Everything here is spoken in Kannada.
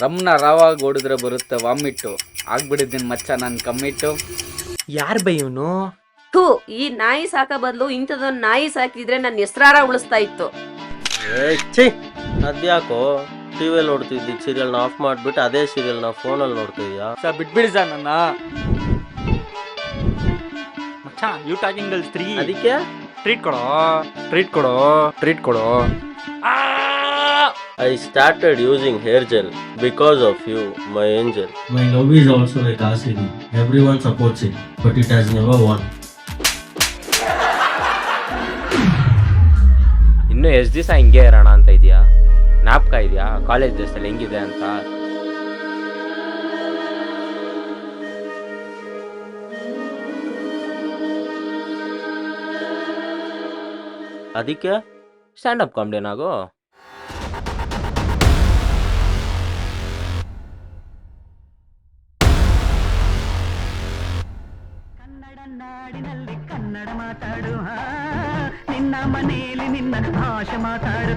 ರಮ್ನ ರಾವಾಗಿ ಓಡಿದ್ರೆ ಬರುತ್ತೆ ವಾಮಿಟ್ಟು ಆಗ್ಬಿಡಿದ್ದೀನಿ ಮಚ್ಚ ನಾನು ಕಮ್ಮಿಟ್ಟು. ಯಾರ್ ಬೈ ಇವನು? ಥೂ, ಈ ನಾಯಿ ಸಾಕ ಬದಲು ಇಂಥದೊಂದು ನಾಯಿ ಸಾಕಿದ್ರೆ ನನ್ನ ಹೆಸರಾರ ಉಳಿಸ್ತಾ ಇತ್ತು. ಅದ್ಯಾಕೋ ಟಿವಿಯಲ್ಲಿ ನೋಡ್ತಿದ್ದಿ ಸೀರಿಯಲ್ನ ಆಫ್ ಮಾಡ್ಬಿಟ್ಟು ಅದೇ ಸೀರಿಯಲ್ನ ಫೋನಲ್ಲಿ ನೋಡ್ತಿದ್ಯಾ? ಬಿಟ್ಬಿಡಿ ಸರ್ ನನ್ನ ಮಚ್ಚ. ಯು ಟಾಕಿಂಗ್ ಗರ್ಲ್ಸ್ 3 ಅದಕ್ಕೆ ಟ್ರೀಟ್ ಕೊಡೋ, ಟ್ರೀಟ್ ಕೊಡೋ, ಟ್ರೀಟ್ ಕೊಡೋ. I started using hair gel because of you, my angel. My love is also like acid. Everyone supports it, but it has never won. ಇನ್ನು ಎಷ್ಟು ದಿವಸ ಹಿಂಗೆ ಇರೋಣ ಅಂತ ಇದೆಯಾ? ಜ್ಞಾಪಕ ಇದೆಯಾ ಕಾಲೇಜ್ ಡೇಸಲ್ಲಿ ಹೆಂಗಿದೆ ಅಂತ? ಅದಕ್ಕೆ ಸ್ಟ್ಯಾಂಡಪ್ ಕಾಮಿಡಿಯನ್ ಆಗೋ. ಕನ್ನಡ ನಾಡಿನಲ್ಲಿ ಕನ್ನಡ ಮಾತಾಡು, ನಿನ್ನ ಮನೆಯಲ್ಲಿ ನಿನ್ನ ಭಾಷೆ ಮಾತಾಡು.